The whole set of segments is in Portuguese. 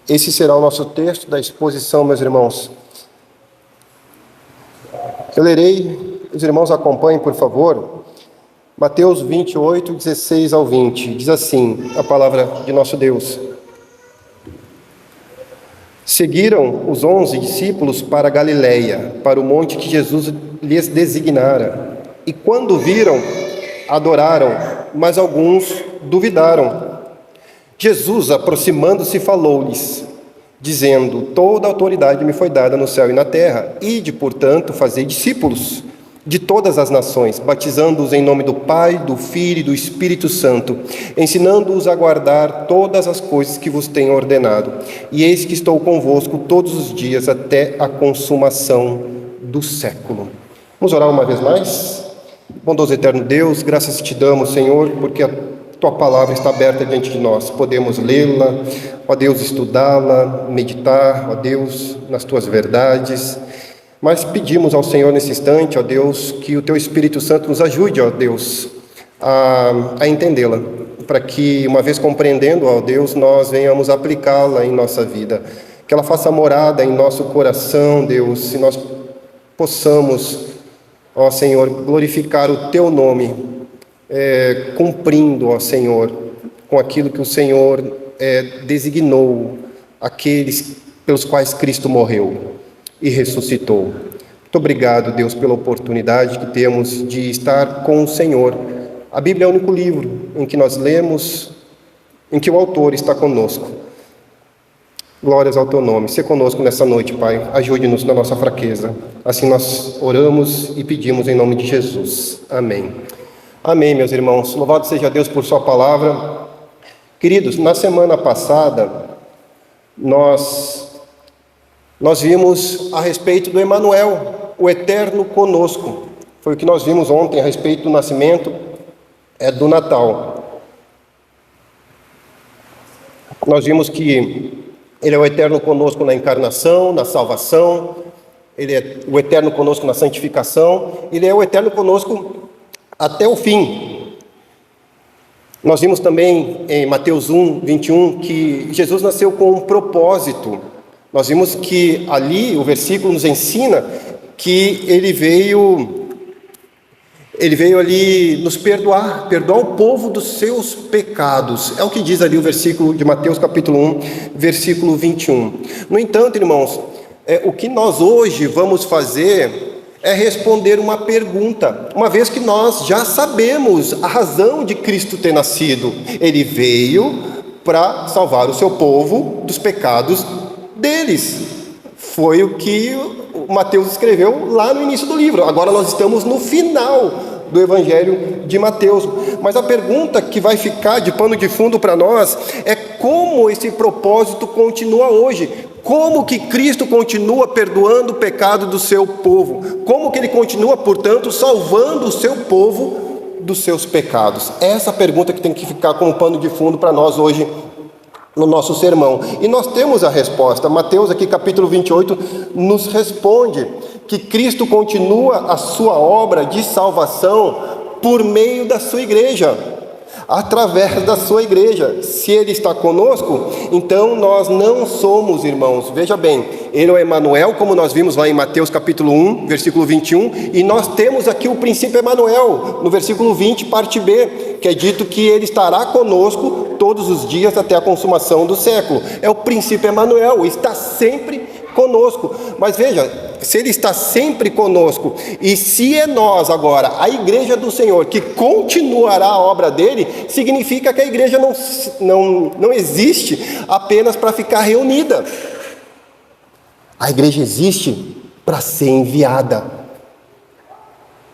Esse será o nosso texto da exposição, meus irmãos. Eu lerei, os irmãos acompanhem, por favor, Mateus 28, 16 ao 20. Diz assim a palavra de nosso Deus. Seguiram os 11 discípulos para a Galileia, para o monte que Jesus lhes designara. E quando viram, adoraram, mas alguns duvidaram. Jesus, aproximando-se, falou-lhes, dizendo: toda a autoridade me foi dada no céu e na terra. Ide, portanto, fazei discípulos de todas as nações, batizando-os em nome do Pai, do Filho e do Espírito Santo, ensinando-os a guardar todas as coisas que vos tenho ordenado. E eis que estou convosco todos os dias até a consumação do século. Vamos orar uma vez mais? Bondoso eterno Deus, graças te damos, Senhor, porque a tua palavra está aberta diante de nós. Podemos lê-la, ó Deus, estudá-la, meditar, ó Deus, nas tuas verdades. Mas pedimos ao Senhor nesse instante, ó Deus, que o teu Espírito Santo nos ajude, ó Deus, a entendê-la, para que, uma vez compreendendo, ó Deus, nós venhamos aplicá-la em nossa vida. Que ela faça morada em nosso coração, Deus, e nós possamos, ó Senhor, glorificar o teu nome, cumprindo, ó Senhor, com aquilo que o Senhor designou, aqueles pelos quais Cristo morreu e ressuscitou. Muito obrigado, Deus, pela oportunidade que temos de estar com o Senhor. A Bíblia é o único livro em que nós lemos, em que o autor está conosco. Glórias ao teu nome. Se conosco nessa noite, Pai. Ajude-nos na nossa fraqueza. Assim nós oramos e pedimos em nome de Jesus. Amém. Amém, meus irmãos. Louvado seja Deus por sua palavra. Queridos, na semana passada, nós vimos a respeito do Emanuel, o Eterno conosco. Foi o que nós vimos ontem a respeito do nascimento do Natal. Nós vimos que Ele é o Eterno conosco na encarnação, na salvação. Ele é o Eterno conosco na santificação. Ele é o Eterno conosco até o fim. Nós vimos também em Mateus 1, 21, que Jesus nasceu com um propósito. Nós vimos que ali o versículo nos ensina que ele veio ali nos perdoar o povo dos seus pecados. É o que diz ali o versículo de Mateus capítulo 1, versículo 21. No entanto, irmãos, o que nós hoje vamos fazer é responder uma pergunta, uma vez que nós já sabemos a razão de Cristo ter nascido. Ele veio para salvar o seu povo dos pecados deles. Foi o que o Mateus escreveu lá no início do livro. Agora nós estamos no final do Evangelho de Mateus. Mas a pergunta que vai ficar de pano de fundo para nós é como esse propósito continua hoje. Como que Cristo continua perdoando o pecado do seu povo? Como que Ele continua, portanto, salvando o seu povo dos seus pecados? Essa pergunta que tem que ficar como pano de fundo para nós hoje no nosso sermão. E nós temos a resposta. Mateus, aqui capítulo 28, nos responde que Cristo continua a sua obra de salvação por meio da sua igreja, através da sua igreja. Se Ele está conosco, então nós não somos, irmãos, veja bem, Ele é o Emanuel, como nós vimos lá em Mateus capítulo 1, versículo 21, e nós temos aqui o princípio Emanuel, no versículo 20, parte B, que é dito que Ele estará conosco todos os dias até a consumação do século. É o princípio Emanuel, está sempre conosco. Mas veja, se Ele está sempre conosco, e se é nós agora, a igreja do Senhor, que continuará a obra dele, significa que a igreja não existe apenas para ficar reunida. A igreja existe para ser enviada.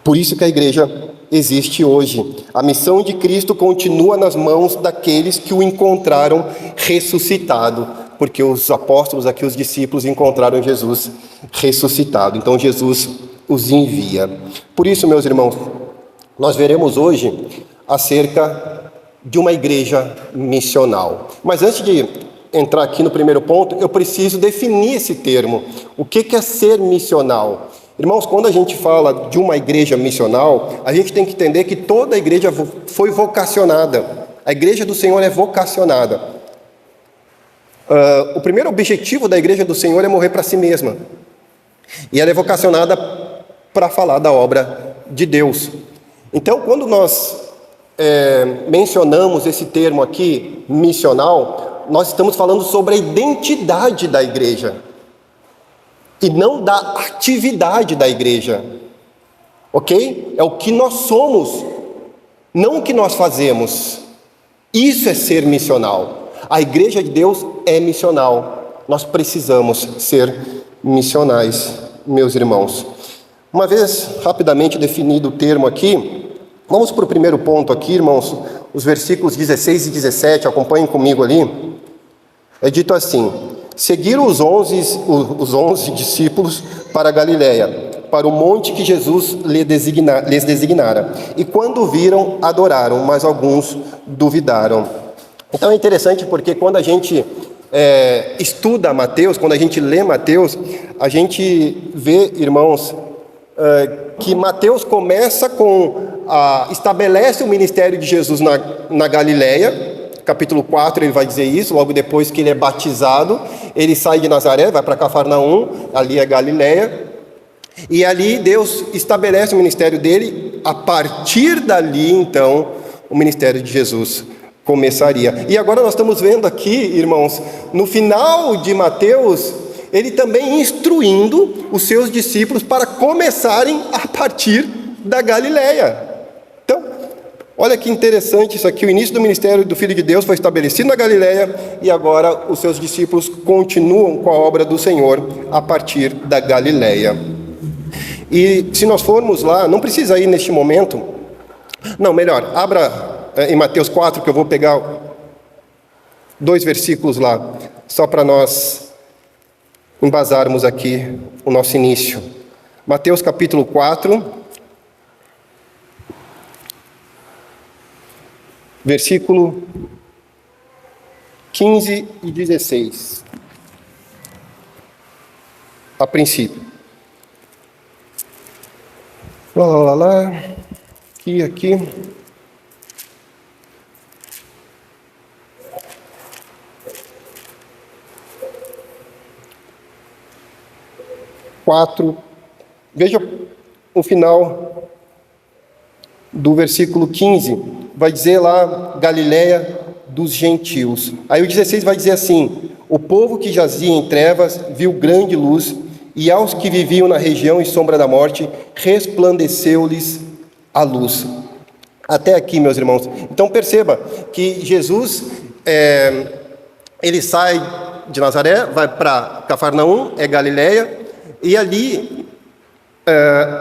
Por isso que a igreja existe hoje. A missão de Cristo continua nas mãos daqueles que o encontraram ressuscitado, porque os apóstolos aqui, os discípulos, encontraram Jesus ressuscitado. Então Jesus os envia. Por isso, meus irmãos, nós veremos hoje acerca de uma igreja missional. Mas antes de entrar aqui no primeiro ponto, eu preciso definir esse termo. O que é ser missional? Irmãos, quando a gente fala de uma igreja missional, a gente tem que entender que toda a igreja foi vocacionada. A igreja do Senhor é vocacionada. O primeiro objetivo da igreja do Senhor é morrer para si mesma. E ela é vocacionada para falar da obra de Deus. Então, quando nós mencionamos esse termo aqui, missional, nós estamos falando sobre a identidade da igreja e não da atividade da igreja, ok? É o que nós somos, não o que nós fazemos. Isso é ser missional. A igreja de Deus é missional. Nós precisamos ser missionais, meus irmãos. Uma vez rapidamente definido o termo aqui, vamos para o primeiro ponto aqui, irmãos, os versículos 16 e 17, acompanhem comigo ali. É dito assim: seguiram os 11 discípulos para a Galiléia, para o monte que Jesus lhes designara. E quando viram, adoraram, mas alguns duvidaram. Então é interessante porque quando a gente estuda Mateus, quando a gente lê Mateus, a gente vê, irmãos, que Mateus começa estabelece o ministério de Jesus na Galiléia. Capítulo 4 ele vai dizer isso, logo depois que ele é batizado, ele sai de Nazaré, vai para Cafarnaum, ali é Galiléia, e ali Deus estabelece o ministério dele. A partir dali, então, o ministério de Jesus começaria. E agora nós estamos vendo aqui, irmãos, no final de Mateus, ele também instruindo os seus discípulos para começarem a partir da Galiléia. Então, olha que interessante isso aqui, o início do ministério do Filho de Deus foi estabelecido na Galiléia e agora os seus discípulos continuam com a obra do Senhor a partir da Galiléia. E se nós formos lá, não precisa ir neste momento, não, melhor, abra em Mateus 4, que eu vou pegar 2 versículos lá, só para nós embasarmos aqui o nosso início. Mateus capítulo 4, versículo 15 e 16. A princípio. Lá. Aqui. Veja o final do versículo 15, vai dizer lá, Galiléia dos gentios. Aí o 16 vai dizer assim: o povo que jazia em trevas viu grande luz, e aos que viviam na região e sombra da morte, resplandeceu-lhes a luz. Até aqui, meus irmãos. Então perceba que Jesus, ele sai de Nazaré, vai para Cafarnaum, é Galiléia, e ali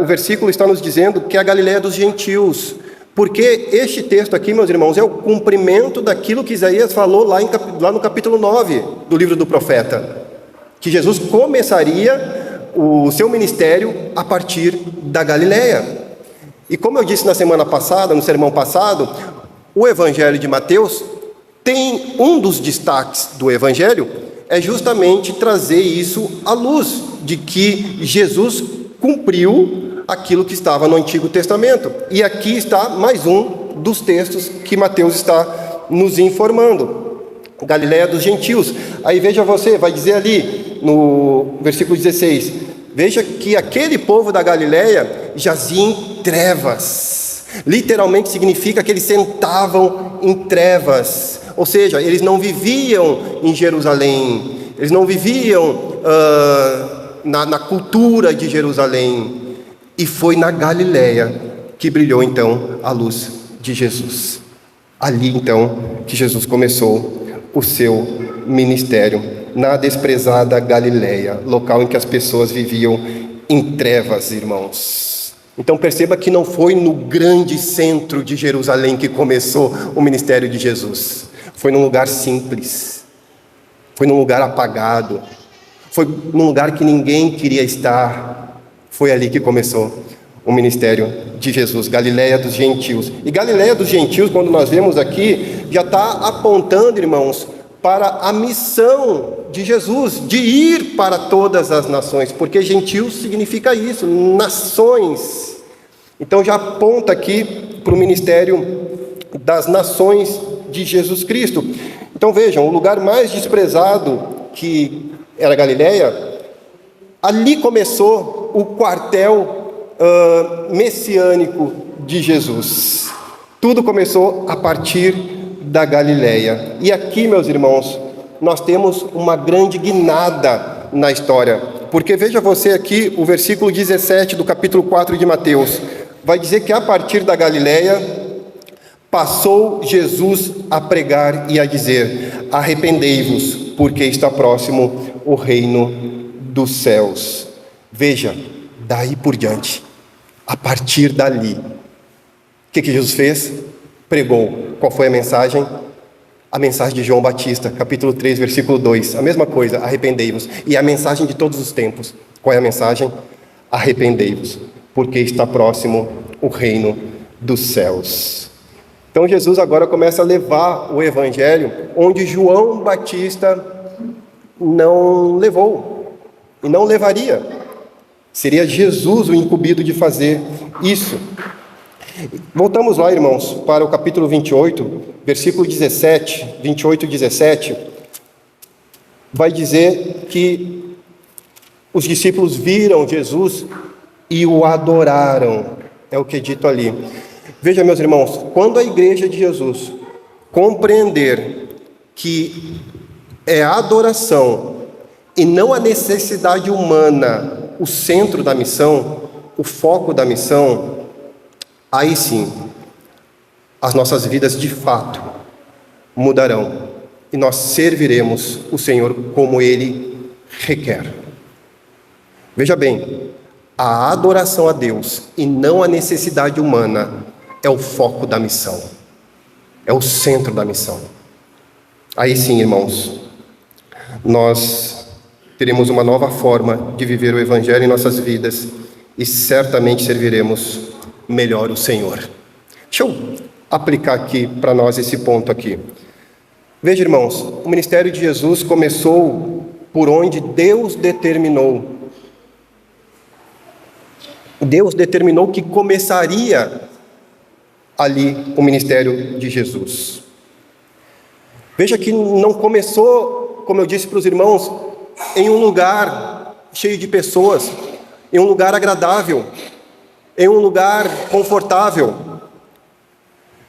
o versículo está nos dizendo que é a Galiléia dos gentios, porque este texto aqui, meus irmãos, é o cumprimento daquilo que Isaías falou lá no capítulo 9 do livro do profeta, que Jesus começaria o seu ministério a partir da Galiléia. E como eu disse na semana passada, no sermão passado, o Evangelho de Mateus tem um dos destaques do Evangelho, é justamente trazer isso à luz, de que Jesus cumpriu aquilo que estava no Antigo Testamento. E aqui está mais um dos textos que Mateus está nos informando. Galiléia dos gentios. Aí veja você, vai dizer ali no versículo 16, veja que aquele povo da Galiléia jazia em trevas. Literalmente significa que eles sentavam em trevas. Ou seja, eles não viviam em Jerusalém, eles não viviam na cultura de Jerusalém. E foi na Galiléia que brilhou então a luz de Jesus. Ali então que Jesus começou o seu ministério, na desprezada Galiléia, local em que as pessoas viviam em trevas, irmãos. Então perceba que não foi no grande centro de Jerusalém que começou o ministério de Jesus. Foi num lugar simples, foi num lugar apagado, foi num lugar que ninguém queria estar. Foi ali que começou o ministério de Jesus, Galiléia dos gentios. E Galiléia dos gentios, quando nós vemos aqui, já está apontando, irmãos, para a missão de Jesus, de ir para todas as nações, porque gentios significa isso, nações. Então já aponta aqui para o ministério das nações de Jesus Cristo. Então vejam, o lugar mais desprezado, que era Galileia, ali começou o quartel messiânico de Jesus. Tudo começou a partir da Galileia. E aqui, meus irmãos, nós temos uma grande guinada na história. Porque veja você aqui, o versículo 17 do capítulo 4 de Mateus. Vai dizer que a partir da Galileia passou Jesus a pregar e a dizer: arrependei-vos, porque está próximo o reino dos céus. Veja, daí por diante, a partir dali, o que Jesus fez? Pregou. Qual foi a mensagem? A mensagem de João Batista, capítulo 3, versículo 2. A mesma coisa, arrependei-vos. E a mensagem de todos os tempos. Qual é a mensagem? Arrependei-vos, porque está próximo o reino dos céus. Então Jesus agora começa a levar o evangelho onde João Batista não levou e não levaria. Seria Jesus o incumbido de fazer isso. Voltamos lá, irmãos, para o capítulo 28, versículo 17, 28 e 17. Vai dizer que os discípulos viram Jesus e o adoraram. É o que é dito ali. Veja, meus irmãos, quando a igreja de Jesus compreender que é a adoração e não a necessidade humana o centro da missão, o foco da missão, aí sim, as nossas vidas de fato mudarão e nós serviremos o Senhor como Ele requer. Veja bem, a adoração a Deus e não a necessidade humana é o foco da missão, é o centro da missão. Aí sim, irmãos, nós teremos uma nova forma de viver o Evangelho em nossas vidas e certamente serviremos melhor o Senhor. Deixa eu aplicar aqui para nós esse ponto aqui. Veja, irmãos, o ministério de Jesus começou por onde Deus determinou. Deus determinou que começaria ali o ministério de Jesus. Veja que não começou, como eu disse para os irmãos, em um lugar cheio de pessoas, em um lugar agradável, em um lugar confortável.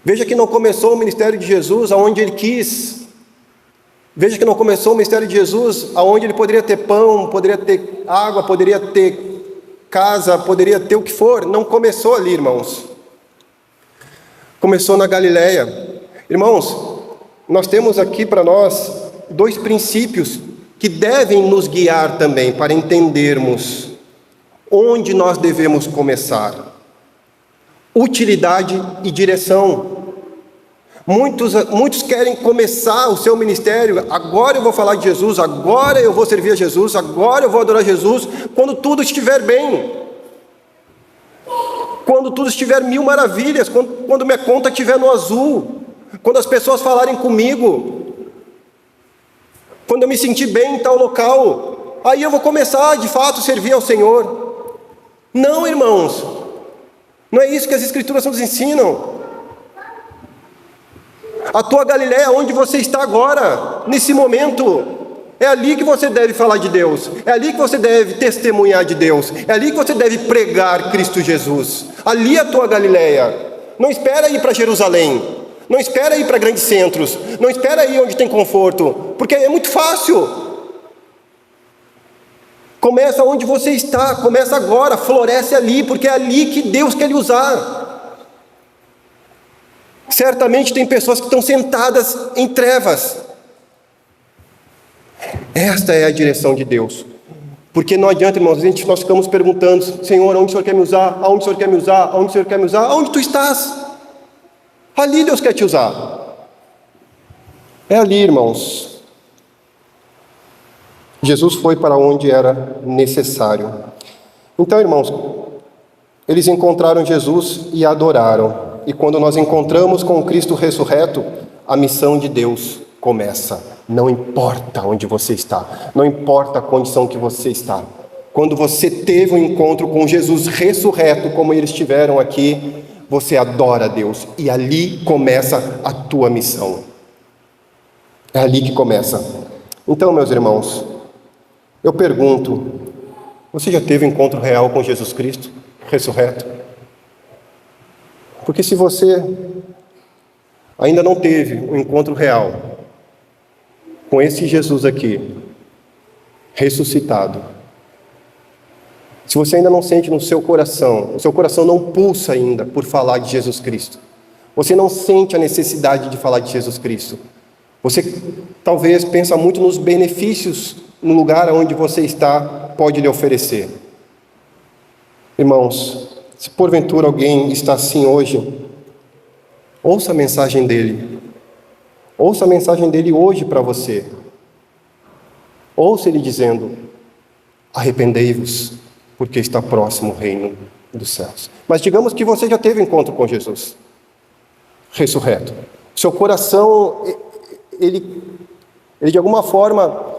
Veja que não começou o ministério de Jesus aonde ele quis. Veja que não começou o ministério de Jesus aonde ele poderia ter pão, poderia ter água, poderia ter casa, poderia ter o que for. Não começou ali, irmãos. Começou na Galileia. Irmãos, nós temos aqui para nós dois princípios que devem nos guiar também para entendermos onde nós devemos começar. Utilidade e direção. Muitos querem começar o seu ministério, agora eu vou falar de Jesus, agora eu vou servir a Jesus, agora eu vou adorar Jesus, quando tudo estiver bem. Quando tudo estiver mil maravilhas, quando minha conta estiver no azul, quando as pessoas falarem comigo, quando eu me sentir bem em tal local, aí eu vou começar de fato a servir ao Senhor. Não, irmãos, não é isso que as Escrituras nos ensinam. A tua Galileia é onde você está agora, nesse momento. É ali que você deve falar de Deus, é ali que você deve testemunhar de Deus, é ali que você deve pregar Cristo Jesus. Ali é a tua Galileia. Não espera ir para Jerusalém, não espera ir para grandes centros, não espera ir onde tem conforto, porque é muito fácil. Começa onde você está, começa agora, floresce ali, porque é ali que Deus quer lhe usar. Certamente tem pessoas que estão sentadas em trevas. Esta é a direção de Deus. Porque não adianta, irmãos, nós ficamos perguntando: Senhor, aonde o Senhor quer me usar? Aonde o Senhor quer me usar? Aonde o Senhor quer me usar? Aonde tu estás? Ali Deus quer te usar. É ali, irmãos. Jesus foi para onde era necessário. Então, irmãos, eles encontraram Jesus e adoraram. E quando nós encontramos com o Cristo ressurreto, a missão de Deus começa. Não importa onde você está, não importa a condição que você está. Quando você teve um encontro com Jesus ressurreto, como eles tiveram aqui, você adora a Deus, e ali começa a tua missão. É ali que começa. Então, meus irmãos, eu pergunto, você já teve um encontro real com Jesus Cristo, ressurreto? Porque se você ainda não teve um encontro real com esse Jesus aqui, ressuscitado, se você ainda não sente no seu coração, o seu coração não pulsa ainda por falar de Jesus Cristo, você não sente a necessidade de falar de Jesus Cristo, você talvez pensa muito nos benefícios no lugar onde você está pode lhe oferecer. Irmãos, se porventura alguém está assim hoje, ouça a mensagem dele. Ouça a mensagem dele hoje para você. Ouça ele dizendo: arrependei-vos, porque está próximo o reino dos céus. Mas digamos que você já teve encontro com Jesus, ressurreto. Seu coração, ele de alguma forma,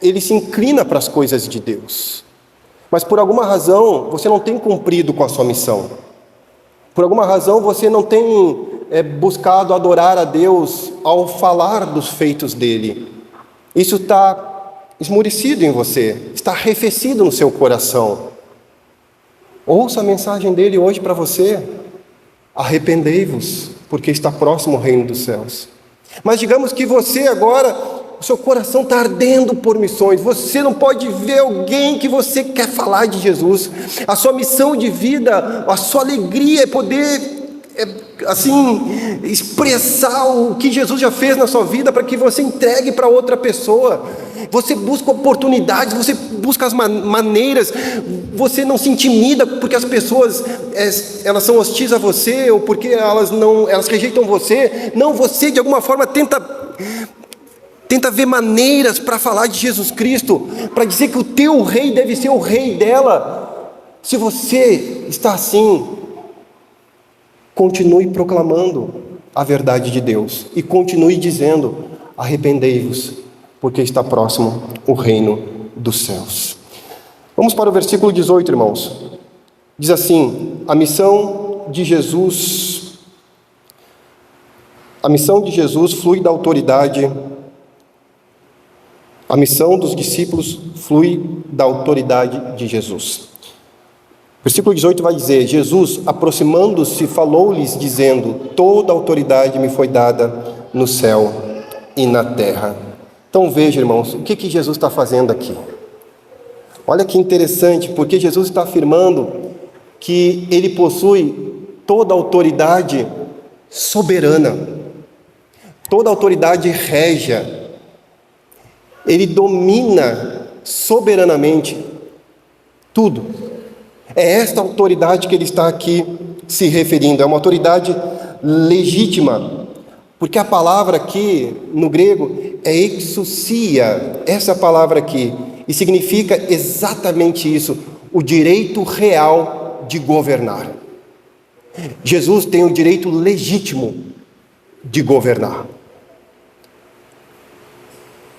ele se inclina para as coisas de Deus. Mas por alguma razão, você não tem cumprido com a sua missão. Por alguma razão, você não tem buscado adorar a Deus ao falar dos feitos dele. Isso está esmurecido em você, está arrefecido no seu coração. Ouça a mensagem dele hoje para você: arrependei-vos, porque está próximo o reino dos céus. Mas digamos que você agora, o seu coração está ardendo por missões, você não pode ver alguém que você quer falar de Jesus, a sua missão de vida, a sua alegria é poder expressar o que Jesus já fez na sua vida para que você entregue para outra pessoa. Você busca oportunidades, você busca as maneiras, você não se intimida porque as pessoas elas são hostis a você ou porque elas rejeitam você. Não, você de alguma forma tenta ver maneiras para falar de Jesus Cristo, para dizer que o teu rei deve ser o rei dela. Se você está assim, continue proclamando a verdade de Deus e continue dizendo: arrependei-vos, porque está próximo o reino dos céus. Vamos para o versículo 18, irmãos. Diz assim: a missão de Jesus flui da autoridade. A missão dos discípulos flui da autoridade de Jesus. Versículo 18 vai dizer: Jesus, aproximando-se, falou-lhes, dizendo: toda autoridade me foi dada no céu e na terra. Então veja, irmãos, o que Jesus está fazendo aqui. Olha que interessante, porque Jesus está afirmando que ele possui toda a autoridade soberana, toda a autoridade régia. Ele domina soberanamente tudo. É esta autoridade que ele está aqui se referindo. É uma autoridade legítima, porque a palavra aqui no grego é exousia, essa palavra aqui, e significa exatamente isso: o direito real de governar. Jesus tem o direito legítimo de governar.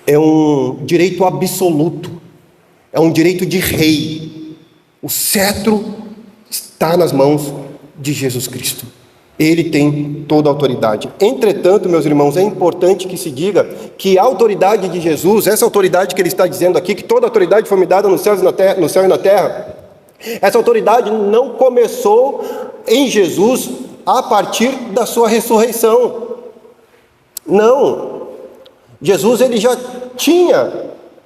É um direito absoluto, é um direito de rei. O cetro está nas mãos de Jesus Cristo. Ele tem toda a autoridade. Entretanto, meus irmãos, é importante que se diga que a autoridade de Jesus, essa autoridade que ele está dizendo aqui, que toda a autoridade foi me dada no céu e na terra, essa autoridade não começou em Jesus a partir da sua ressurreição. Não. Jesus, ele já tinha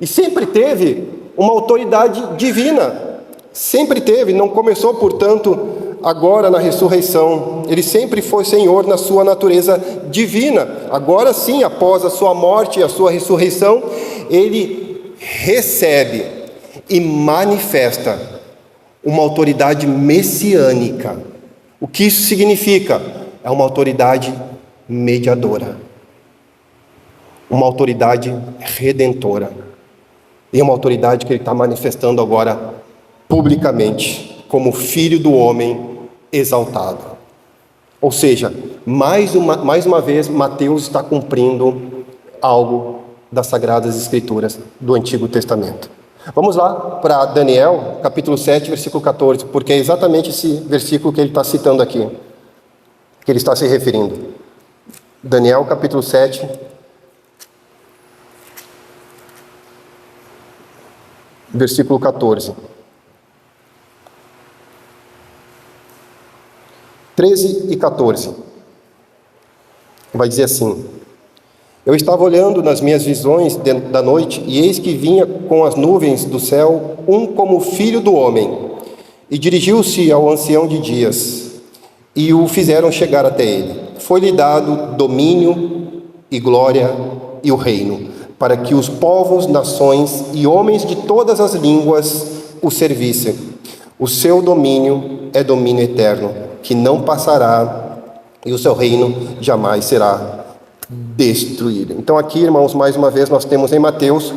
e sempre teve uma autoridade divina. Sempre teve, não começou, portanto, agora na ressurreição. Ele sempre foi Senhor na sua natureza divina. Agora sim, após a sua morte e a sua ressurreição, ele recebe e manifesta uma autoridade messiânica. O que isso significa? É uma autoridade mediadora, uma autoridade redentora, e uma autoridade que ele está manifestando agora publicamente, como Filho do Homem exaltado. Ou seja, mais uma vez, Mateus está cumprindo algo das Sagradas Escrituras do Antigo Testamento. Vamos lá para Daniel, capítulo 7, versículo 14, porque é exatamente esse versículo que ele está citando aqui, que ele está se referindo. Daniel, capítulo 7, versículo 14. 13 e 14. Vai dizer assim: Eu estava olhando nas minhas visões da noite, e eis que vinha com as nuvens do céu um como filho do homem, e dirigiu-se ao ancião de dias, e o fizeram chegar até ele. Foi-lhe dado domínio e glória e o reino, para que os povos, nações e homens de todas as línguas o servissem. O seu domínio é domínio eterno, que não passará, e o seu reino jamais será destruído. Então aqui, irmãos, mais uma vez nós temos em Mateus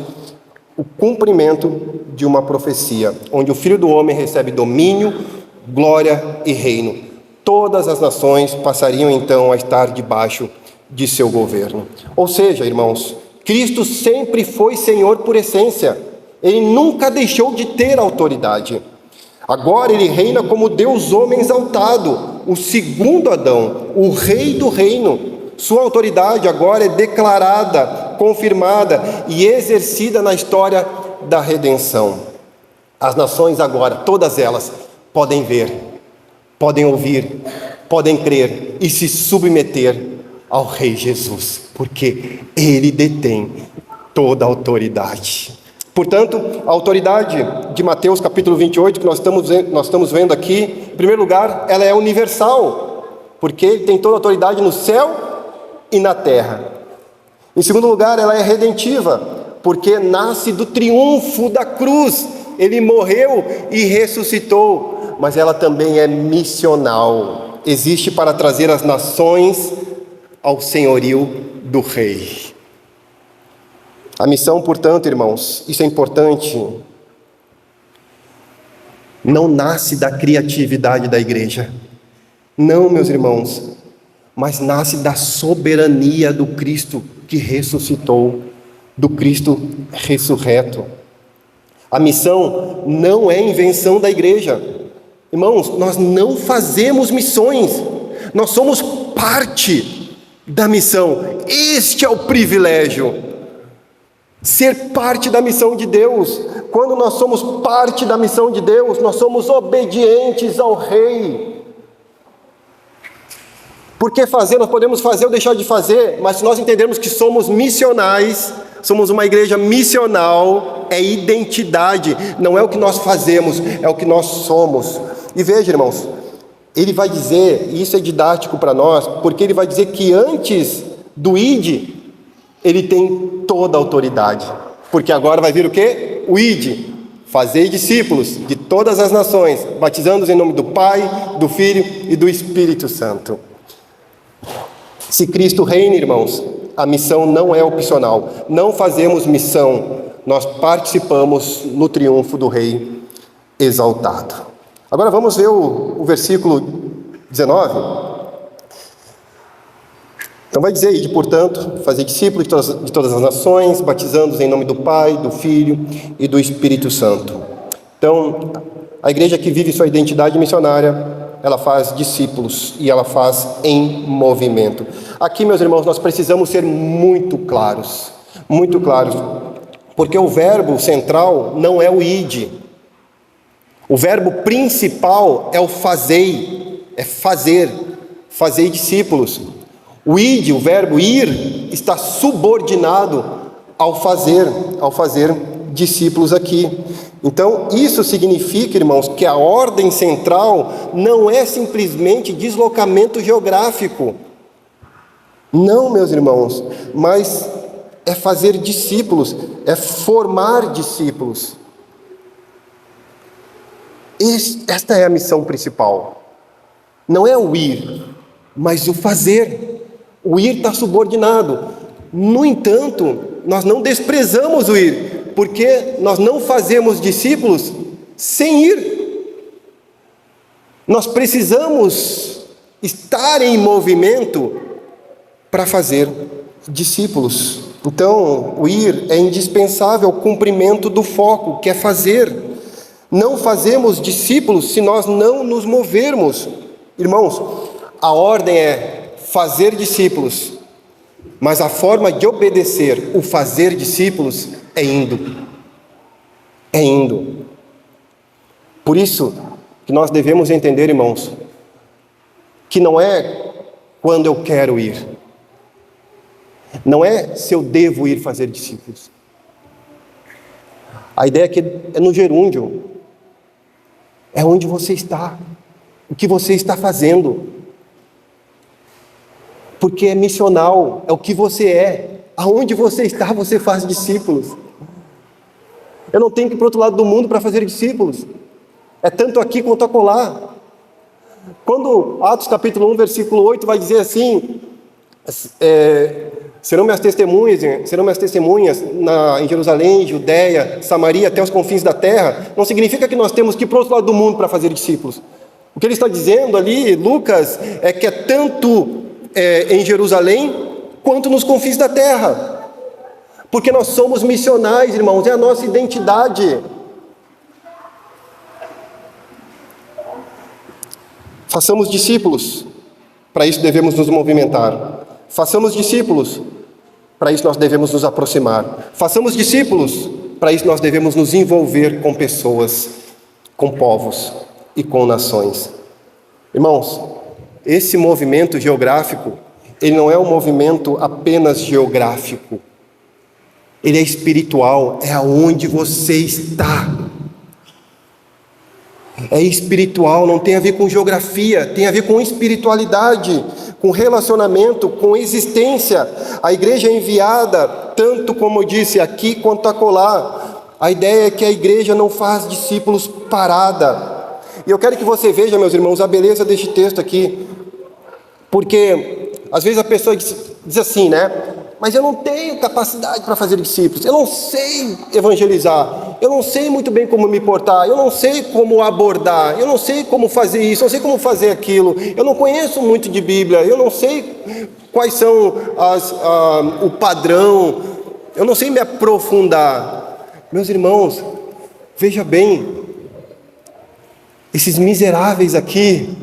o cumprimento de uma profecia, onde o Filho do Homem recebe domínio, glória e reino. Todas as nações passariam então a estar debaixo de seu governo. Ou seja, irmãos, Cristo sempre foi Senhor por essência. Ele nunca deixou de ter autoridade. Agora ele reina como Deus homem exaltado, o segundo Adão, o rei do reino. Sua autoridade agora é declarada, confirmada e exercida na história da redenção. As nações agora, todas elas, podem ver, podem ouvir, podem crer e se submeter ao Rei Jesus, porque Ele detém toda a autoridade. Portanto, a autoridade de Mateus capítulo 28, que nós estamos vendo aqui, em primeiro lugar, ela é universal, porque Ele tem toda a autoridade no céu e na terra. Em segundo lugar, ela é redentiva, porque nasce do triunfo da cruz. Ele morreu e ressuscitou, mas ela também é missional. Existe para trazer as nações ao senhorio do Rei. A missão, portanto, irmãos, isso é importante, não nasce da criatividade da igreja. Não, meus irmãos, mas nasce da soberania do Cristo que ressuscitou, do Cristo ressurreto. A missão não é invenção da igreja. Irmãos, nós não fazemos missões, nós somos parte da missão. Este é o privilégio, ser parte da missão de Deus. Quando nós somos parte da missão de Deus, nós somos obedientes ao Rei. Porque fazer, nós podemos fazer ou deixar de fazer, mas se nós entendermos que somos missionais, somos uma igreja missional, é identidade, não é o que nós fazemos, é o que nós somos. E veja, irmãos, ele vai dizer, e isso é didático para nós, porque ele vai dizer que antes do id, ele tem toda a autoridade. Porque agora vai vir o quê? O id, fazei discípulos de todas as nações, batizando-os em nome do Pai, do Filho e do Espírito Santo. Se Cristo reina, irmãos, a missão não é opcional. Não fazemos missão, nós participamos no triunfo do Rei exaltado. Agora vamos ver o versículo 19. Então vai dizer, ide, portanto, fazer discípulos de todas as nações, batizando-os em nome do Pai, do Filho e do Espírito Santo. Então, a igreja que vive sua identidade missionária, ela faz discípulos e ela faz em movimento. Aqui, meus irmãos, nós precisamos ser muito claros, porque o verbo central não é o ide. O verbo principal é o fazei, é fazer discípulos. O ide, o verbo ir, está subordinado ao fazer discípulos aqui. Então, isso significa, irmãos, que a ordem central não é simplesmente deslocamento geográfico. Não, meus irmãos, mas é fazer discípulos, é formar discípulos. Esta é a missão principal. Não é o ir, mas o fazer. O ir está subordinado. No entanto, nós não desprezamos o ir, porque nós não fazemos discípulos sem ir. Nós precisamos estar em movimento para fazer discípulos. Então, o ir é indispensável ao cumprimento do foco, que é fazer. Não fazemos discípulos se nós não nos movermos. Irmãos, a ordem é fazer discípulos, mas a forma de obedecer o fazer discípulos é indo. é indo. Por isso que nós devemos entender, irmãos, que não é quando eu quero ir, não é se eu devo ir fazer discípulos. A ideia aqui é no gerúndio, é onde você está, o que você está fazendo, porque é missional, é o que você é, aonde você está, você faz discípulos. Eu não tenho que ir para o outro lado do mundo para fazer discípulos, é tanto aqui quanto acolá. Quando Atos capítulo 1, versículo 8 vai dizer assim, serão minhas testemunhas em Jerusalém, Judeia, Samaria, até os confins da terra, não significa que nós temos que ir para o outro lado do mundo para fazer discípulos. O que ele está dizendo ali, Lucas, é que é tanto em Jerusalém, quanto nos confins da terra, porque nós somos missionais, irmãos, é a nossa identidade. Façamos discípulos, para isso devemos nos movimentar. Façamos discípulos, para isso nós devemos nos aproximar. Façamos discípulos, para isso nós devemos nos envolver com pessoas, com povos e com nações. Irmãos, esse movimento geográfico, ele não é um movimento apenas geográfico. Ele é espiritual, é aonde você está. É espiritual, não tem a ver com geografia, tem a ver com espiritualidade, com relacionamento, com existência. A igreja é enviada, tanto como eu disse, aqui quanto acolá. A ideia é que a igreja não faz discípulos parada. E eu quero que você veja, meus irmãos, a beleza deste texto aqui. Porque, às vezes a pessoa diz assim, né? Mas eu não tenho capacidade para fazer discípulos, eu não sei evangelizar, eu não sei muito bem como me portar, eu não sei como abordar, eu não sei como fazer isso, eu não sei como fazer aquilo, eu não conheço muito de Bíblia, eu não sei quais são o padrão, eu não sei me aprofundar. Meus irmãos, veja bem, esses miseráveis aqui,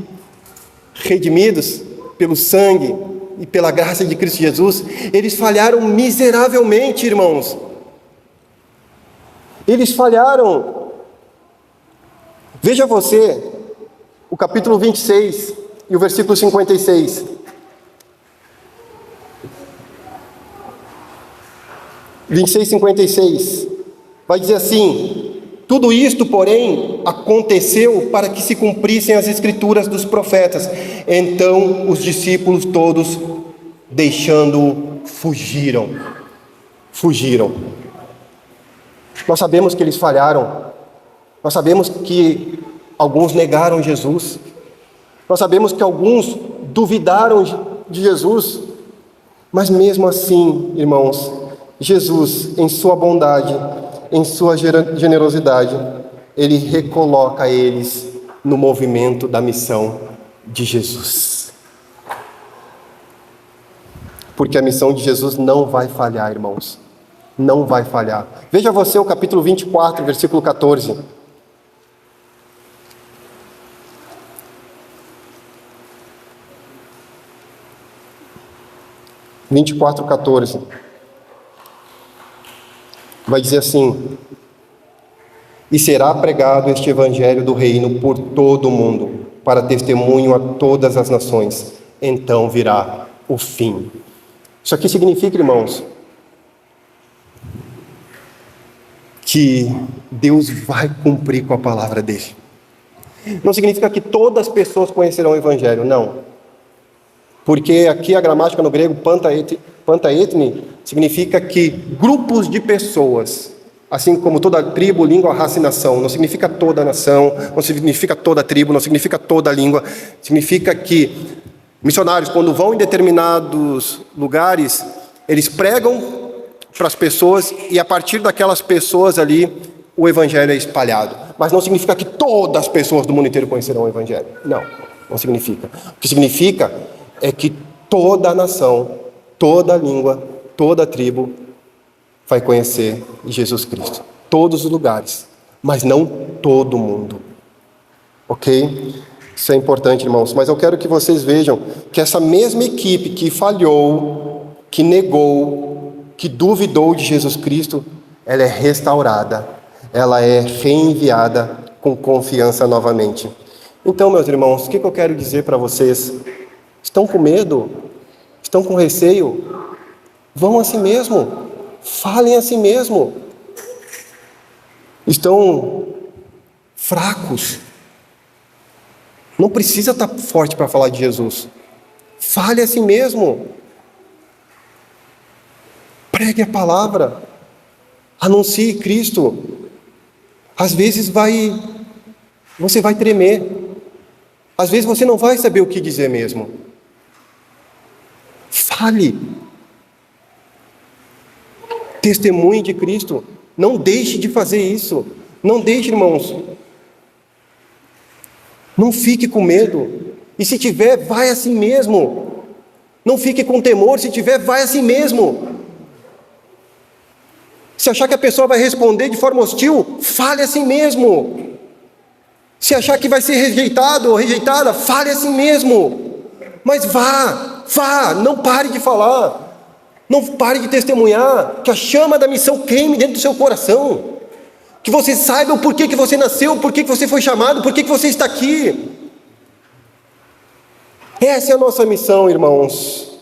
redimidos pelo sangue e pela graça de Cristo Jesus, eles falharam miseravelmente, irmãos. Eles falharam. Veja você, o capítulo 26 e o versículo 56. (26, 56) vai dizer assim: tudo isto, porém, aconteceu para que se cumprissem as escrituras dos profetas. Então os discípulos todos, deixando-o, fugiram. Nós sabemos que eles falharam. Nós sabemos que alguns negaram Jesus. Nós sabemos que alguns duvidaram de Jesus. Mas mesmo assim, irmãos, Jesus, em sua bondade, em sua generosidade, Ele recoloca eles no movimento da missão de Jesus. Porque a missão de Jesus não vai falhar, irmãos. Não vai falhar. Veja você o capítulo 24, versículo 14. (24:14) vai dizer assim: e será pregado este evangelho do reino por todo o mundo, para testemunho a todas as nações. Então virá o fim. Isso aqui significa, irmãos, que Deus vai cumprir com a palavra dele. Não significa que todas as pessoas conhecerão o evangelho, não. Porque aqui a gramática no grego, pantaetne, significa que grupos de pessoas, assim como toda tribo, língua, raça e nação, não significa toda nação, não significa toda tribo, não significa toda língua, significa que missionários, quando vão em determinados lugares, eles pregam para as pessoas e a partir daquelas pessoas ali, o evangelho é espalhado. Mas não significa que todas as pessoas do mundo inteiro conhecerão o evangelho. Não significa. O que significa é que toda a nação, toda a língua, toda a tribo vai conhecer Jesus Cristo. Todos os lugares, mas não todo mundo. Ok? Isso é importante, irmãos. Mas eu quero que vocês vejam que essa mesma equipe que falhou, que negou, que duvidou de Jesus Cristo, ela é restaurada. ela é reenviada com confiança novamente. Então, meus irmãos, o que eu quero dizer para vocês? Estão com medo? Estão com receio? Vão a si mesmo. Falem a si mesmo. Estão fracos? Não precisa estar forte para falar de Jesus. Fale a si mesmo. Pregue a palavra. Anuncie Cristo. Às vezes você vai tremer. Às vezes você não vai saber o que dizer mesmo. Fale. Testemunhe de Cristo. Não deixe de fazer isso. Não deixe, irmãos. Não fique com medo. E se tiver, vai assim mesmo. Não fique com temor. Se tiver, vai assim mesmo. Se achar que a pessoa vai responder de forma hostil, fale assim mesmo. Se achar que vai ser rejeitado ou rejeitada, fale assim mesmo. Mas vá, não pare de falar. Não pare de testemunhar. Que a chama da missão queime dentro do seu coração. Que você saiba o porquê que você nasceu, o porquê que você foi chamado, o porquê que você está aqui. Essa é a nossa missão, irmãos.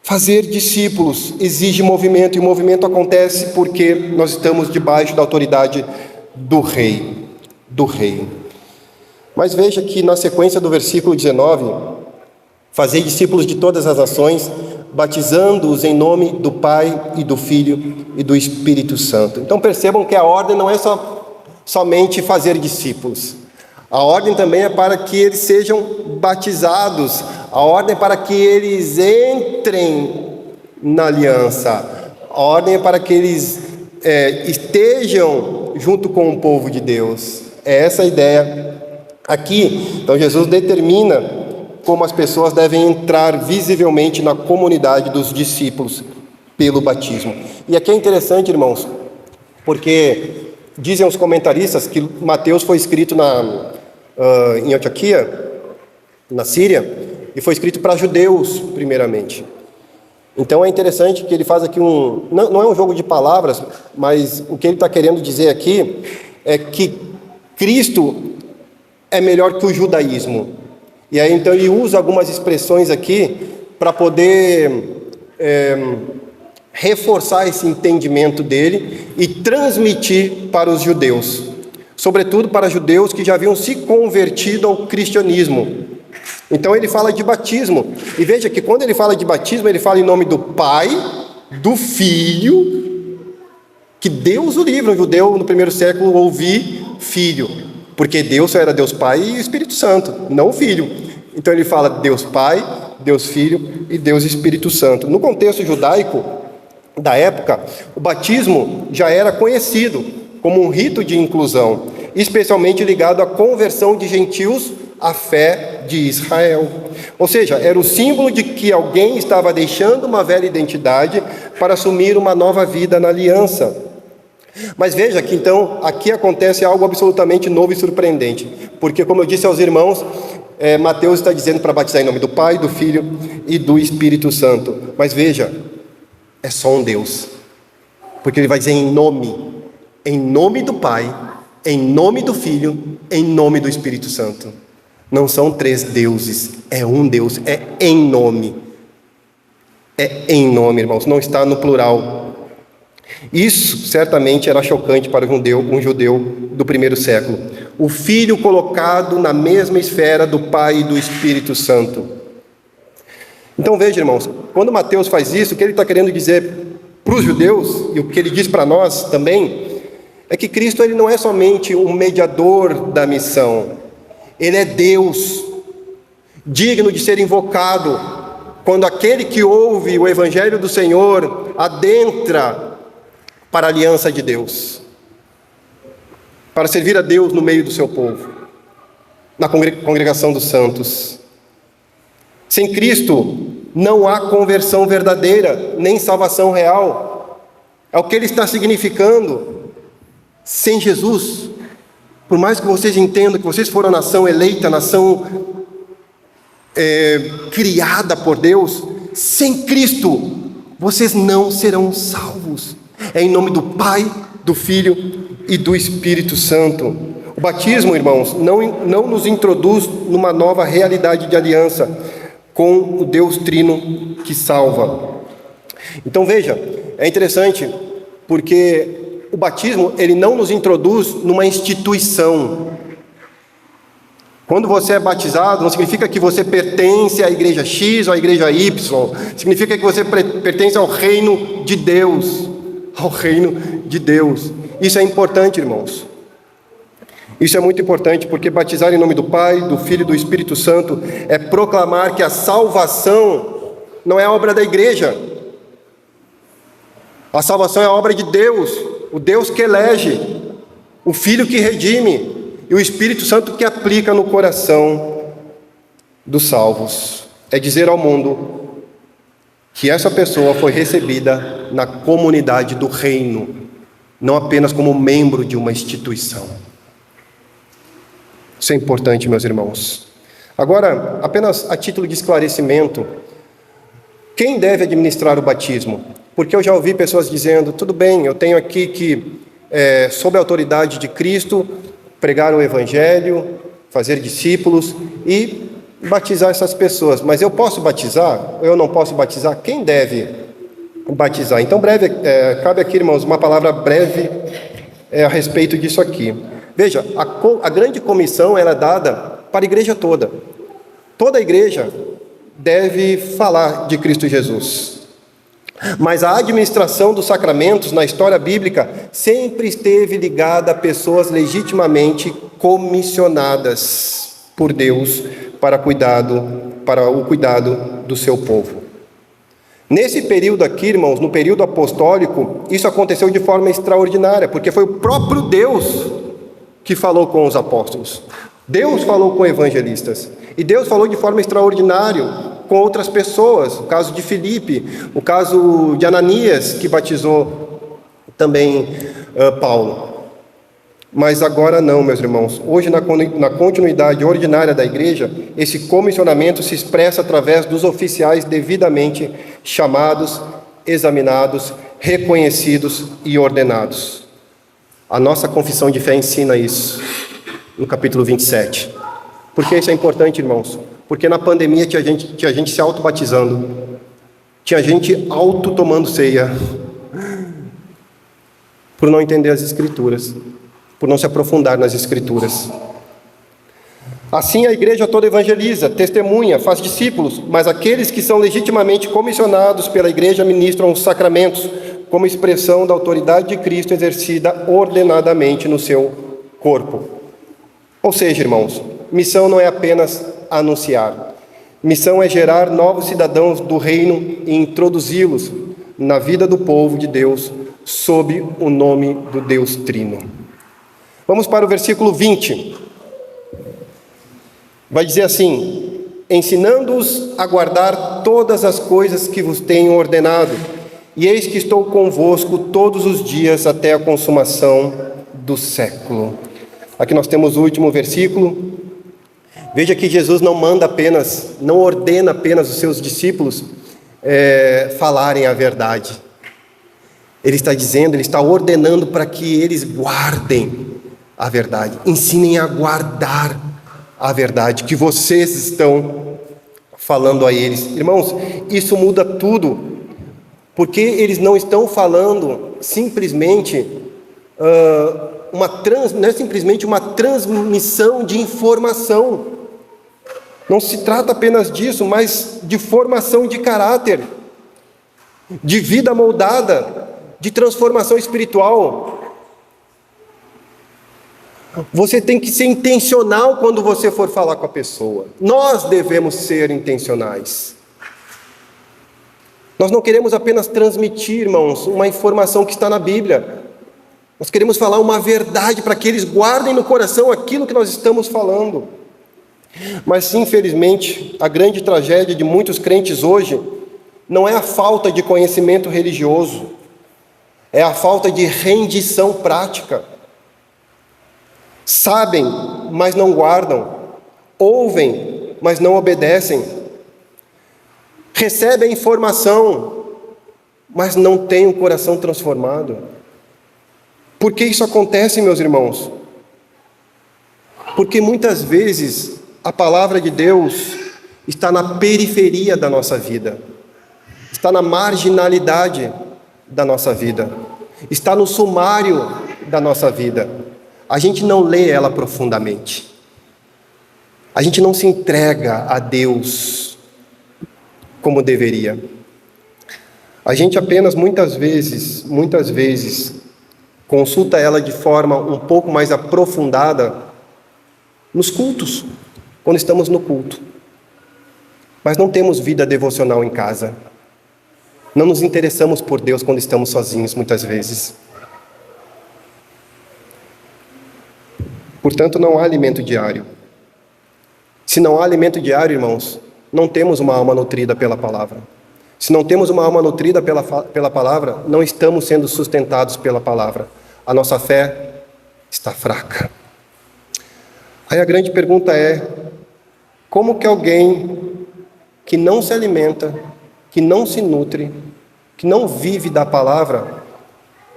Fazer discípulos exige movimento, e o movimento acontece porque nós estamos debaixo da autoridade do Rei. Mas veja que na sequência do versículo 19, fazei discípulos de todas as nações, batizando-os em nome do Pai e do Filho e do Espírito Santo. Então percebam que a ordem não é somente fazer discípulos. A ordem também é para que eles sejam batizados. A ordem é para que eles entrem na aliança. A ordem é para que eles estejam junto com o povo de Deus. É essa a ideia aqui. Então Jesus determina como as pessoas devem entrar visivelmente na comunidade dos discípulos pelo batismo. E aqui é interessante, irmãos, porque dizem os comentaristas que Mateus foi escrito em Antioquia, na Síria, e foi escrito para judeus, primeiramente. Então é interessante que ele faz aqui não é um jogo de palavras, mas o que ele está querendo dizer aqui é que Cristo é melhor que o judaísmo. E aí então ele usa algumas expressões aqui para poder reforçar esse entendimento dele e transmitir para os judeus, sobretudo para judeus que já haviam se convertido ao cristianismo. Então ele fala de batismo, e veja que quando ele fala de batismo, ele fala em nome do Pai, do Filho, que Deus o livre. Um judeu no primeiro século ouvir Filho, porque Deus só era Deus Pai e Espírito Santo, não o Filho. Então ele fala Deus Pai, Deus Filho e Deus Espírito Santo. No contexto judaico da época, o batismo já era conhecido como um rito de inclusão, especialmente ligado à conversão de gentios à fé de Israel. Ou seja, era o símbolo de que alguém estava deixando uma velha identidade para assumir uma nova vida na aliança. Mas veja que então aqui acontece algo absolutamente novo e surpreendente, porque, como eu disse aos irmãos, Mateus está dizendo para batizar em nome do Pai, do Filho e do Espírito Santo. Mas veja, é só um Deus, porque ele vai dizer em nome do Pai, em nome do Filho, em nome do Espírito Santo. Não são três deuses, é um Deus, é em nome. É em nome, irmãos, não está no plural. Isso certamente era chocante para um judeu do primeiro século. O Filho colocado na mesma esfera do Pai e do Espírito Santo. Então veja, irmãos, quando Mateus faz isso, o que ele está querendo dizer para os judeus, e o que ele diz para nós também, é que Cristo ele não é somente um mediador da missão. Ele é Deus, digno de ser invocado, quando aquele que ouve o Evangelho do Senhor adentra para a aliança de Deus, para servir a Deus no meio do seu povo, na congregação dos santos. Sem Cristo não há conversão verdadeira, nem salvação real. É o que ele está significando. Sem Jesus, por mais que vocês entendam que vocês foram a nação eleita, a nação criada por Deus, sem Cristo, vocês não serão salvos. É em nome do Pai, do Filho e do Espírito Santo. O batismo, irmãos, não nos introduz numa nova realidade de aliança com o Deus Trino que salva. Então veja, é interessante porque o batismo ele não nos introduz numa instituição. Quando você é batizado, não significa que você pertence à igreja X ou à igreja Y. Significa que você pertence ao reino de Deus. Ao reino de Deus. Isso é importante, irmãos. Isso é muito importante, porque batizar em nome do Pai, do Filho e do Espírito Santo é proclamar que a salvação não é obra da igreja. A salvação é obra de Deus, o Deus que elege, o Filho que redime e o Espírito Santo que aplica no coração dos salvos. É dizer ao mundo que essa pessoa foi recebida na comunidade do reino, não apenas como membro de uma instituição. Isso é importante, meus irmãos. Agora, apenas a título de esclarecimento, quem deve administrar o batismo? Porque eu já ouvi pessoas dizendo, tudo bem, eu tenho aqui que, sob a autoridade de Cristo, pregar o Evangelho, fazer discípulos e batizar essas pessoas. Mas eu posso batizar? Ou eu não posso batizar? Quem deve batizar? Então, cabe aqui, irmãos, uma palavra breve a respeito disso aqui. Veja, a grande comissão era dada para a igreja toda. Toda a igreja deve falar de Cristo Jesus. Mas a administração dos sacramentos na história bíblica sempre esteve ligada a pessoas legitimamente comissionadas por Deus para o cuidado do seu povo. Nesse período aqui, irmãos, no período apostólico, isso aconteceu de forma extraordinária, porque foi o próprio Deus que falou com os apóstolos. Deus falou com evangelistas. E Deus falou de forma extraordinária com outras pessoas. O caso de Filipe, o caso de Ananias, que batizou também Paulo. Mas agora não, meus irmãos. Hoje, na continuidade ordinária da igreja, esse comissionamento se expressa através dos oficiais devidamente chamados, examinados, reconhecidos e ordenados. A nossa confissão de fé ensina isso, no capítulo 27. Por que isso é importante, irmãos? Porque na pandemia tinha gente se auto-batizando, tinha gente auto-tomando ceia, por não entender as Escrituras, por não se aprofundar nas Escrituras. Assim a igreja toda evangeliza, testemunha, faz discípulos, mas aqueles que são legitimamente comissionados pela igreja ministram os sacramentos, como expressão da autoridade de Cristo exercida ordenadamente no seu corpo. Ou seja, irmãos, missão não é apenas anunciar. Missão é gerar novos cidadãos do reino e introduzi-los na vida do povo de Deus, sob o nome do Deus Trino. Vamos para o versículo 20. Vai dizer assim: ensinando-os a guardar todas as coisas que vos tenho ordenado, e eis que estou convosco todos os dias até a consumação do século. Aqui nós temos o último versículo. Veja que Jesus não ordena apenas os seus discípulos falarem a verdade. Ele está ordenando para que eles guardem a verdade, ensinem a guardar a verdade que vocês estão falando a eles. Irmãos, isso muda tudo, porque eles não estão falando simplesmente não é simplesmente uma transmissão de informação. Não se trata apenas disso, mas de formação de caráter, de vida moldada, de transformação espiritual. Você tem que ser intencional quando você for falar com a pessoa. Nós devemos ser intencionais. Nós não queremos apenas transmitir, irmãos, uma informação que está na Bíblia. Nós queremos falar uma verdade para que eles guardem no coração aquilo que nós estamos falando. Mas, infelizmente, a grande tragédia de muitos crentes hoje não é a falta de conhecimento religioso, é a falta de rendição prática. Sabem, mas não guardam. Ouvem, mas não obedecem. Recebem informação, mas não têm o coração transformado. Por que isso acontece, meus irmãos? Porque muitas vezes a palavra de Deus está na periferia da nossa vida, está na marginalidade da nossa vida, está no sumário da nossa vida. A gente não lê ela profundamente. A gente não se entrega a Deus como deveria. A gente apenas muitas vezes, consulta ela de forma um pouco mais aprofundada nos cultos, quando estamos no culto. Mas não temos vida devocional em casa. Não nos interessamos por Deus quando estamos sozinhos, muitas vezes. Portanto, não há alimento diário. Se não há alimento diário, irmãos, não temos uma alma nutrida pela palavra. Se não temos uma alma nutrida pela palavra, não estamos sendo sustentados pela palavra. A nossa fé está fraca. Aí a grande pergunta é: como que alguém que não se alimenta, que não se nutre, que não vive da palavra,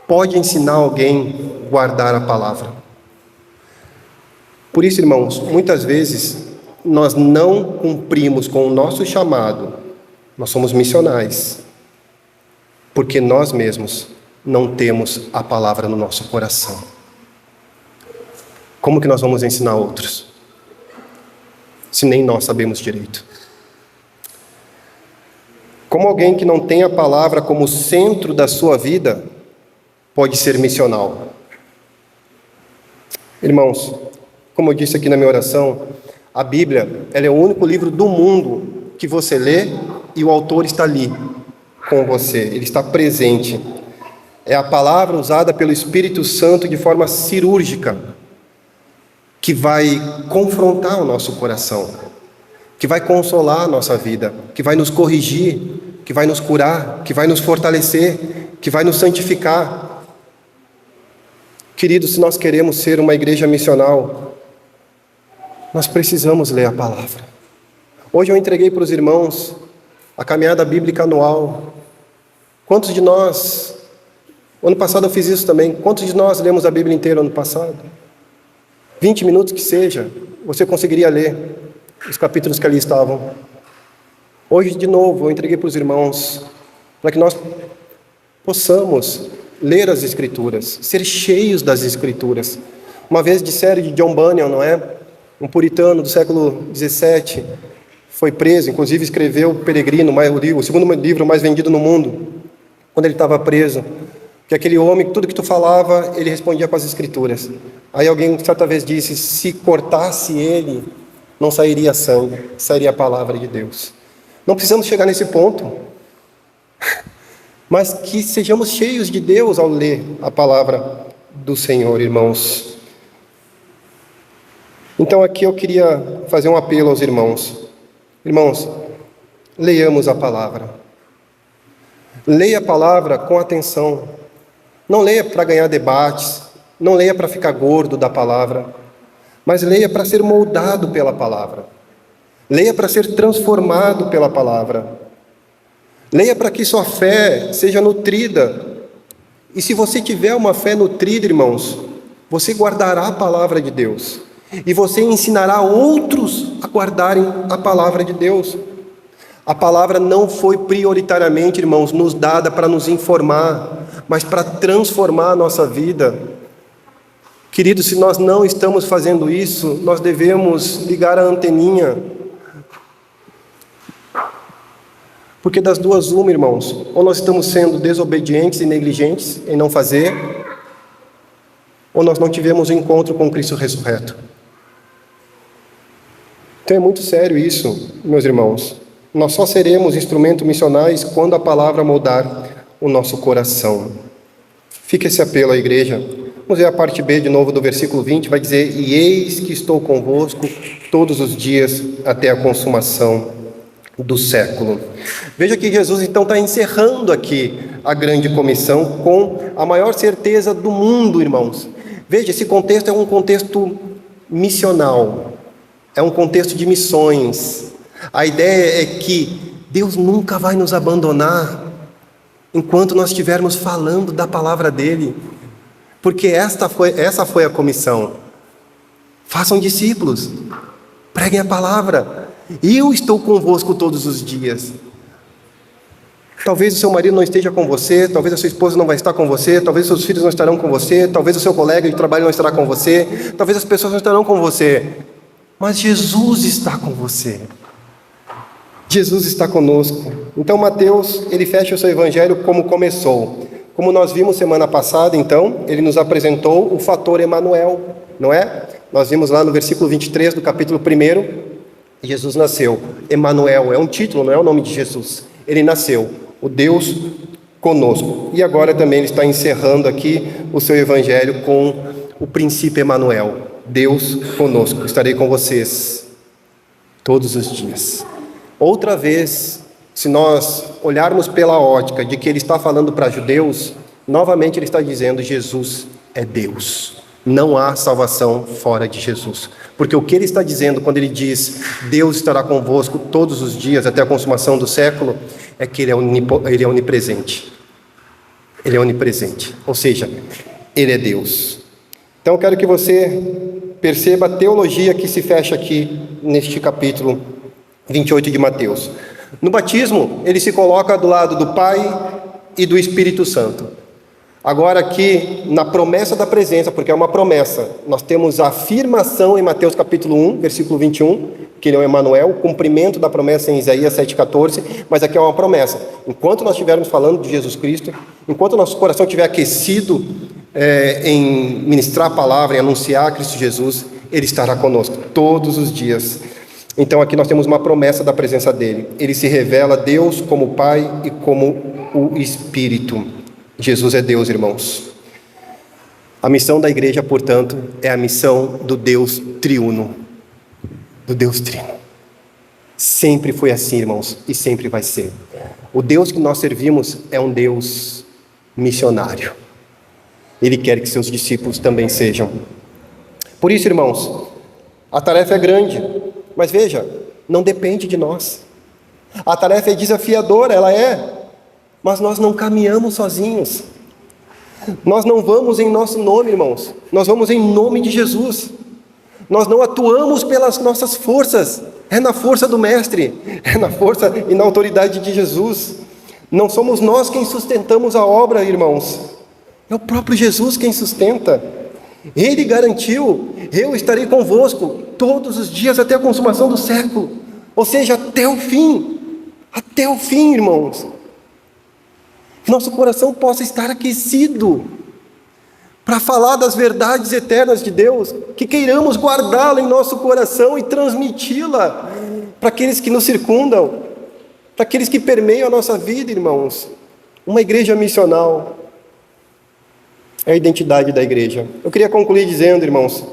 pode ensinar alguém a guardar a palavra? Por isso, irmãos, muitas vezes nós não cumprimos com o nosso chamado, nós somos missionais, porque nós mesmos não temos a palavra no nosso coração. Como que nós vamos ensinar outros, se nem nós sabemos direito? Como alguém que não tem a palavra como centro da sua vida pode ser missional? Irmãos, como eu disse aqui na minha oração, a Bíblia, ela é o único livro do mundo que você lê e o autor está ali com você, ele está presente. É a palavra usada pelo Espírito Santo de forma cirúrgica, que vai confrontar o nosso coração, que vai consolar a nossa vida, que vai nos corrigir, que vai nos curar, que vai nos fortalecer, que vai nos santificar. Queridos, se nós queremos ser uma igreja missional, nós precisamos ler a palavra. Hoje eu entreguei para os irmãos a caminhada bíblica anual. Quantos de nós, ano passado eu fiz isso também, quantos de nós lemos a Bíblia inteira ano passado? 20 minutos que seja, você conseguiria ler os capítulos que ali estavam. Hoje, de novo, eu entreguei para os irmãos, para que nós possamos ler as Escrituras, ser cheios das Escrituras. Uma vez disseram de John Bunyan, não é? Um puritano do século XVII, foi preso, inclusive escreveu O Peregrino, o segundo livro mais vendido no mundo, quando ele estava preso. Que aquele homem, tudo que tu falava, ele respondia com as Escrituras. Aí alguém certa vez disse: se cortasse ele, não sairia sangue, sairia a palavra de Deus. Não precisamos chegar nesse ponto, mas que sejamos cheios de Deus ao ler a palavra do Senhor, irmãos. Então aqui eu queria fazer um apelo aos irmãos. Irmãos, leiamos a palavra. Leia a palavra com atenção. Não leia para ganhar debates, não leia para ficar gordo da palavra, mas leia para ser moldado pela palavra. Leia para ser transformado pela palavra. Leia para que sua fé seja nutrida. E se você tiver uma fé nutrida, irmãos, você guardará a palavra de Deus. E você ensinará outros a guardarem a palavra de Deus. A palavra não foi prioritariamente, irmãos, nos dada para nos informar, mas para transformar a nossa vida. Queridos, se nós não estamos fazendo isso, nós devemos ligar a anteninha. Porque das duas uma, irmãos, ou nós estamos sendo desobedientes e negligentes em não fazer, ou nós não tivemos o encontro com Cristo ressurreto. Então é muito sério isso, meus irmãos. Nós só seremos instrumentos missionais quando a palavra moldar o nosso coração. Fica esse apelo à igreja. Vamos ver a parte B de novo do versículo 20, vai dizer: e eis que estou convosco todos os dias até a consumação do século. Veja que Jesus então está encerrando aqui a grande comissão com a maior certeza do mundo, irmãos. Veja, esse contexto é um contexto missional, é um contexto de missões. A ideia é que Deus nunca vai nos abandonar enquanto nós estivermos falando da palavra dele. Porque essa foi a comissão. Façam discípulos, preguem a palavra. Eu estou convosco todos os dias. Talvez o seu marido não esteja com você, talvez a sua esposa não vai estar com você, talvez os seus filhos não estarão com você, talvez o seu colega de trabalho não estará com você, talvez as pessoas não estarão com você, mas Jesus está com você. Jesus está conosco. Então Mateus, ele fecha o seu evangelho como começou. Como nós vimos semana passada, então, ele nos apresentou o fator Emanuel, não é? Nós vimos lá no versículo 23 do capítulo 1, Jesus nasceu. Emanuel é um título, não é o nome de Jesus. Ele nasceu, o Deus conosco. E agora também ele está encerrando aqui o seu evangelho com o princípio Emanuel. Deus conosco. Estarei com vocês todos os dias. Outra vez, se nós olharmos pela ótica de que ele está falando para judeus, novamente ele está dizendo: Jesus é Deus. Não há salvação fora de Jesus. Porque o que ele está dizendo quando ele diz Deus estará convosco todos os dias até a consumação do século, é que ele é onipresente. Ele é onipresente. Ou seja, ele é Deus. Então eu quero que você perceba a teologia que se fecha aqui neste capítulo 28 de Mateus. No batismo, ele se coloca do lado do Pai e do Espírito Santo. Agora aqui, na promessa da presença, porque é uma promessa, nós temos a afirmação em Mateus capítulo 1, versículo 21, que ele é o Emanuel, o cumprimento da promessa em Isaías 7,14, mas aqui é uma promessa. Enquanto nós estivermos falando de Jesus Cristo, enquanto o nosso coração estiver aquecido em ministrar a palavra, em anunciar Cristo Jesus, ele estará conosco todos os dias. Então aqui nós temos uma promessa da presença dele. Ele se revela Deus como Pai e como o Espírito. Jesus é Deus, irmãos. A missão da igreja, portanto, é a missão do Deus triuno. Do Deus trino. Sempre foi assim, irmãos, e sempre vai ser. O Deus que nós servimos é um Deus missionário. Ele quer que seus discípulos também sejam. Por isso, irmãos, a tarefa é grande, mas veja, não depende de nós. A tarefa é desafiadora, ela é, mas nós não caminhamos sozinhos. Nós não vamos em nosso nome, irmãos. Nós vamos em nome de Jesus. Nós não atuamos pelas nossas forças. É na força do Mestre. É na força e na autoridade de Jesus. Não somos nós quem sustentamos a obra, irmãos. É o próprio Jesus quem sustenta. Ele garantiu: eu estarei convosco todos os dias até a consumação do século. Ou seja, até o fim. Até o fim, irmãos. Que nosso coração possa estar aquecido para falar das verdades eternas de Deus, que queiramos guardá-la em nosso coração e transmiti-la para aqueles que nos circundam, para aqueles que permeiam a nossa vida, irmãos. Uma igreja missional é a identidade da igreja. Eu queria concluir dizendo, irmãos,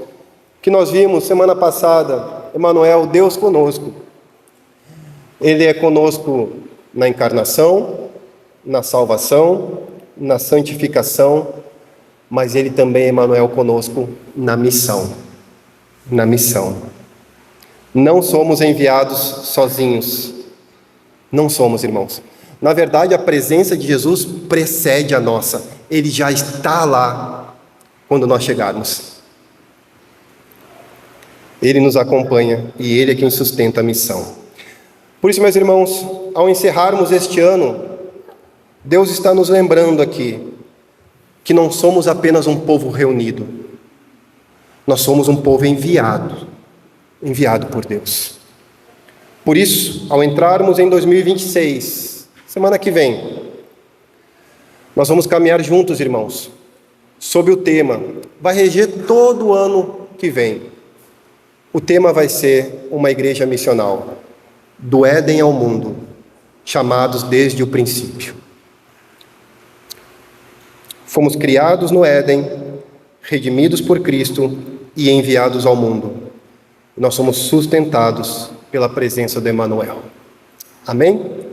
que nós vimos semana passada, Emanuel, Deus conosco. Ele é conosco na encarnação, na salvação, na santificação, mas ele também é Emanuel conosco na missão. Na missão. Não somos enviados sozinhos. Não somos, irmãos. Na verdade, a presença de Jesus precede a nossa. Ele já está lá quando nós chegarmos. Ele nos acompanha e ele é quem sustenta a missão. Por isso, meus irmãos, ao encerrarmos este ano, Deus está nos lembrando aqui que não somos apenas um povo reunido. Nós somos um povo enviado por Deus. Por isso, ao entrarmos em 2026, semana que vem, nós vamos caminhar juntos, irmãos, sob o tema, vai reger todo o ano que vem. O tema vai ser uma igreja missional, do Éden ao mundo, chamados desde o princípio. Fomos criados no Éden, redimidos por Cristo e enviados ao mundo. Nós somos sustentados pela presença do Emanuel. Amém?